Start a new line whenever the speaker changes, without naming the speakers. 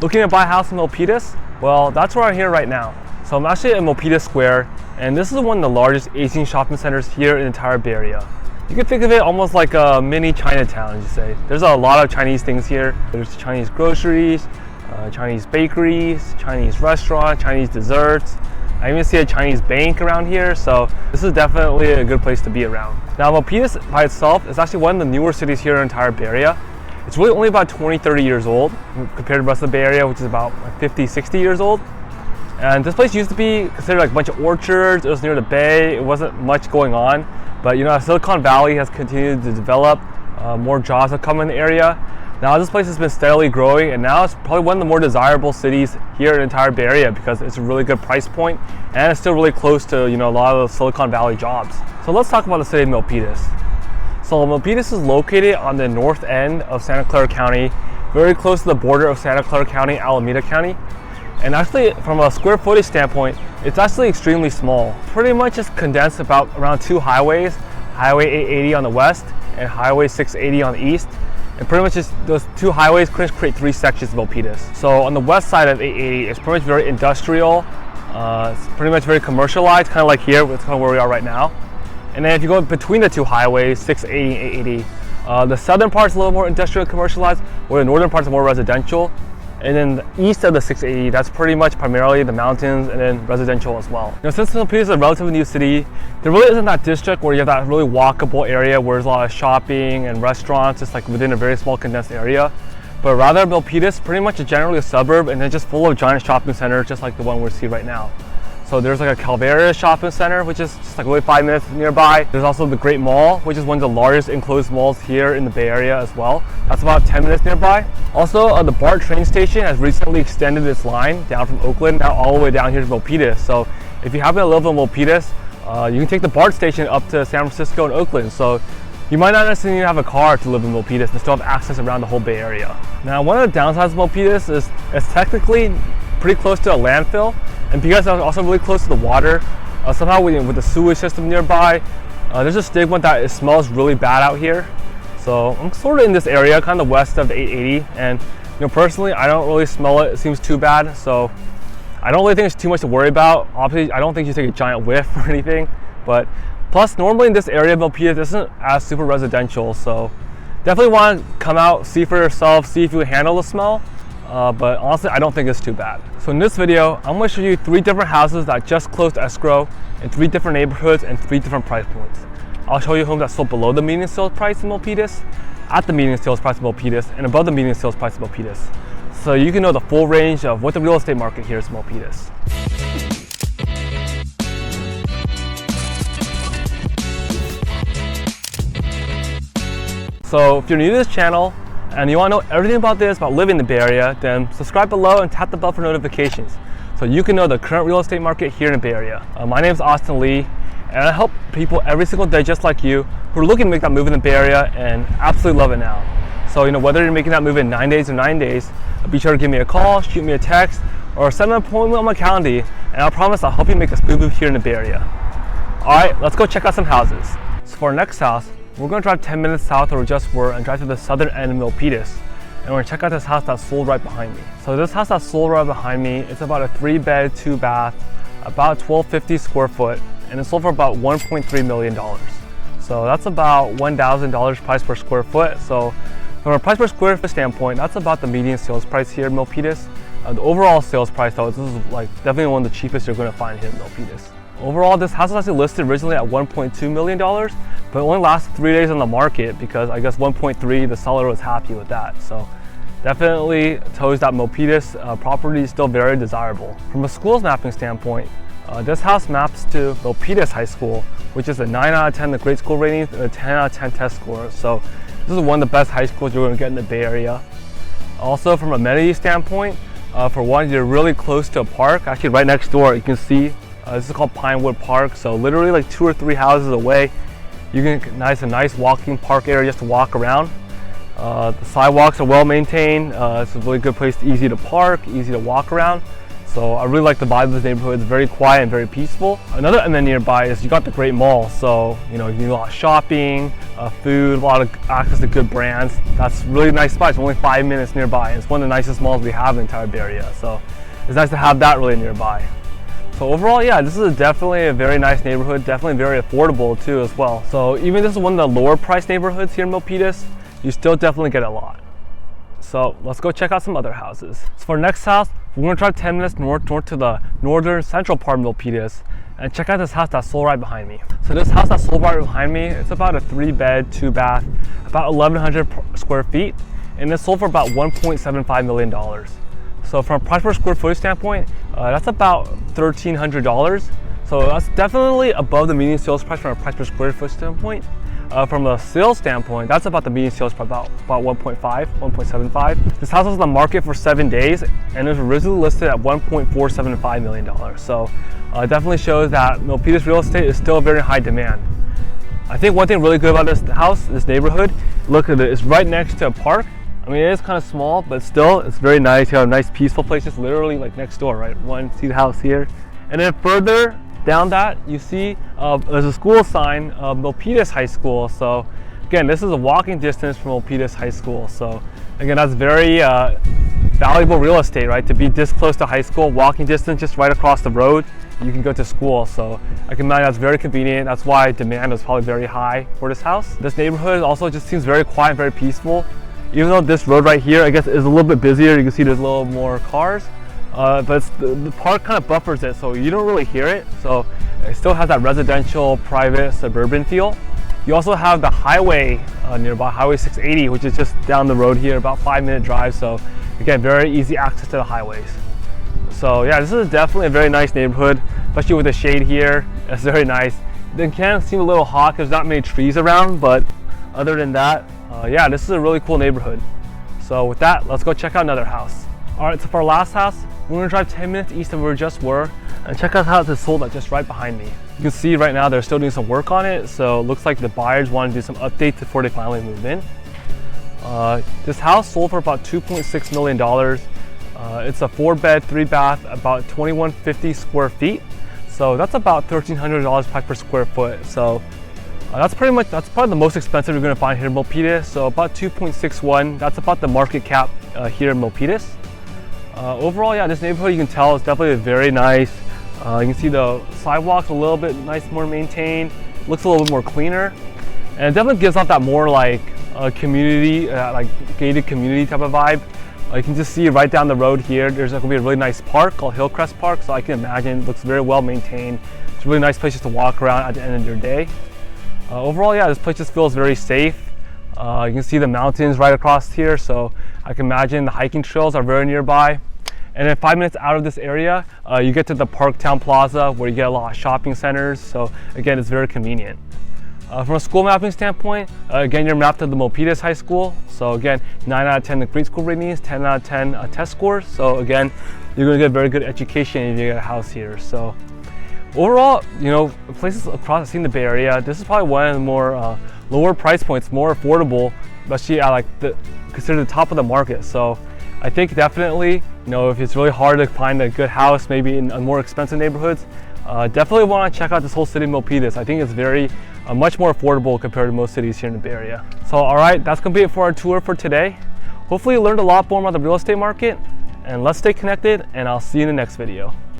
Looking to buy a house in Milpitas? Well, that's where I'm here right now. So I'm actually in Milpitas Square, and this is one of the largest Asian shopping centers here in the entire Bay Area. You can think of it almost like a mini Chinatown, as you say. There's a lot of Chinese things here. There's Chinese groceries, Chinese bakeries, Chinese restaurants, Chinese desserts. I even see a Chinese bank around here, so this is definitely a good place to be around. Now, Milpitas by itself is actually one of the newer cities here in the entire Bay Area. It's really only about 20-30 years old compared to the rest of the Bay Area, which is about 50-60 years old. And this place used to be considered like a bunch of orchards. It was near the bay. It wasn't much going on. But as Silicon Valley has continued to develop, more jobs have come in the area. Now this place has been steadily growing, and now it's probably one of the more desirable cities here in the entire Bay Area because it's a really good price point and it's still really close to a lot of the Silicon Valley jobs. So let's talk about the city of Milpitas. So Milpitas is located on the north end of Santa Clara County, very close to the border of Santa Clara County, Alameda County. And actually, from a square footage standpoint, it's actually extremely small. Pretty much just condensed around two highways, Highway 880 on the west and Highway 680 on the east. And pretty much just those two highways create three sections of Milpitas. So on the west side of 880, it's pretty much very industrial. It's pretty much very commercialized, kind of like here, it's kind of where we are right now. And then if you go between the two highways, 680 and 880, the southern part is a little more industrial and commercialized, where the northern part is more residential. And then the east of the 680, that's pretty much primarily the mountains and then residential as well. Since Milpitas is a relatively new city, there really isn't that district where you have that really walkable area where there's a lot of shopping and restaurants, just like within a very small condensed area. But rather, Milpitas pretty much is generally a suburb and it's just full of giant shopping centers, just like the one we see right now. So there's like a Calvera shopping center, which is just like really 5 minutes nearby. There's also the Great Mall, which is one of the largest enclosed malls here in the Bay Area as well. That's about 10 minutes nearby. Also, the BART train station has recently extended its line down from Oakland, now all the way down here to Milpitas. So if you happen to live in Milpitas, you can take the BART station up to San Francisco and Oakland. So you might not necessarily have a car to live in Milpitas and still have access around the whole Bay Area. Now, one of the downsides of Milpitas is it's technically pretty close to a landfill. And because it's also really close to the water, somehow with the sewage system nearby, there's a stigma that it smells really bad out here. So I'm sort of in this area, kind of west of 880, and personally, I don't really smell it. It seems too bad, so I don't really think it's too much to worry about. Obviously, I don't think you take a giant whiff or anything, but plus normally in this area of Milpitas isn't as super residential, so definitely want to come out, see for yourself, see if you can handle the smell. But honestly, I don't think it's too bad. So in this video, I'm going to show you 3 different houses that just closed escrow in 3 different neighborhoods and 3 different price points. I'll show you homes that sold below the median sales price in Milpitas, at the median sales price in Milpitas, and above the median sales price in Milpitas. So you can know the full range of what the real estate market here is in Milpitas. So if you're new to this channel, and you want to know everything about living in the Bay Area, then subscribe below and tap the bell for notifications so you can know the current real estate market here in the Bay Area. My name is Austin Lee, and I help people every single day just like you who are looking to make that move in the Bay Area and absolutely love it now. So whether you're making that move in 9 days or 9 days, be sure to give me a call, shoot me a text, or send an appointment on my calendar, and I promise I'll help you make this move here in the Bay Area. Alright, let's go check out some houses. So for our next house, we're going to drive 10 minutes south where we just were and drive to the southern end of Milpitas. And we're going to check out this house that sold right behind me. So this house that sold right behind me, it's about a 3-bed, 2-bath, about 1,250 square foot, and it sold for about $1.3 million. So that's about $1,000 price per square foot. So from a price per square foot standpoint, that's about the median sales price here in Milpitas. The overall sales price though, this is like definitely one of the cheapest you're going to find here in Milpitas. Overall, this house was actually listed originally at $1.2 million, but it only lasted 3 days on the market because I guess 1.3, the seller was happy with that. So definitely tells that Milpitas property is still very desirable. From a schools mapping standpoint, this house maps to Milpitas High School, which is a 9 out of 10 the grade school ratings and a 10 out of 10 test score. So this is one of the best high schools you're going to get in the Bay Area. Also from an amenity standpoint, for one, you're really close to a park. Actually right next door, you can see this is called Pinewood Park. So literally like 2 or 3 houses away, you can get a nice walking park area just to walk around. The sidewalks are well maintained. It's a really good place, easy to park, easy to walk around. So I really like the vibe of this neighborhood. It's very quiet and very peaceful. Another amenity nearby is you got the great mall. So, you know, you can do a lot of shopping, food, a lot of access to good brands. That's really nice spot. It's only 5 minutes nearby. It's one of the nicest malls we have in the entire Bay Area. So it's nice to have that really nearby. So overall, yeah, this is definitely a very nice neighborhood, definitely very affordable too as well. So even this is one of the lower price neighborhoods here in Milpitas, you still definitely get a lot. So let's go check out some other houses. So for our next house, we're gonna drive 10 minutes north to the northern central part of Milpitas and check out this house that's sold right behind me. So this house that's sold right behind me, it's about a 3-bed, 2-bath, about 1,100 square feet, and it's sold for about $1.75 million. So from a price per square footage standpoint, that's about $1,300. So that's definitely above the median sales price from a price per square foot standpoint. From a sales standpoint, that's about the median sales price, about 1.5, 1.75. This house was on the market for 7 days and it was originally listed at $1.475 million. So it definitely shows that Milpitas real estate is still very high demand. I think one thing really good about this house, this neighborhood, look at it, it's right next to a park. I mean, it is kind of small, but still, it's very nice. You have a nice peaceful place, just literally like next door, right? See the house here. And then further down that, you see there's a school sign of Milpitas High School. So again, this is a walking distance from Milpitas High School. So again, that's very valuable real estate, right? To be this close to high school, walking distance, just right across the road, you can go to school. So I can imagine that's very convenient. That's why demand is probably very high for this house. This neighborhood also just seems very quiet and very peaceful. Even though this road right here, I guess, is a little bit busier, you can see there's a little more cars, but the park kind of buffers it, so you don't really hear it. So it still has that residential, private, suburban feel. You also have the highway nearby, Highway 680, which is just down the road here, about 5-minute drive. So again, very easy access to the highways. So yeah, this is definitely a very nice neighborhood, especially with the shade here. It's very nice. It can seem a little hot because there's not many trees around, but other than that, yeah, this is a really cool neighborhood. So with that, let's go check out another house. All right, so for our last house, we're gonna drive 10 minutes east of where we just were and check out how it's sold just right behind me. You can see right now they're still doing some work on it, so it looks like the buyers want to do some updates before they finally move in. This house sold for about $2.6 million. It's a 4-bed, 3-bath, about 2,150 square feet. So that's about $1,300 per square foot. So that's probably the most expensive you're going to find here in Milpitas. So about 2.61. That's about the market cap here in Milpitas. Overall, yeah, this neighborhood, you can tell, is definitely very nice. You can see the sidewalks a little bit nice, more maintained. Looks a little bit more cleaner, and it definitely gives off that more like community, like gated community type of vibe. You can just see right down the road here, there's going to be a really nice park called Hillcrest Park. So I can imagine it looks very well maintained. It's a really nice place just to walk around at the end of your day. Overall, yeah, this place just feels very safe. You can see the mountains right across here, so I can imagine the hiking trails are very nearby. And then 5 minutes out of this area, you get to the Parktown Plaza where you get a lot of shopping centers. So again, it's very convenient. From a school mapping standpoint, again, you're mapped to the Milpitas High School. So again, 9 out of 10 the grade school ratings, 10 out of 10 test scores. So again, you're gonna get very good education if you get a house here. So overall, you know, places across the Bay Area, this is probably one of the more lower price points, more affordable, especially at considered the top of the market. So I think definitely, you know, if it's really hard to find a good house, maybe in more expensive neighborhoods, definitely want to check out this whole city of Milpitas. I think it's very much more affordable compared to most cities here in the Bay Area. So all right, that's gonna be it for our tour for today. Hopefully you learned a lot more about the real estate market, and let's stay connected, and I'll see you in the next video.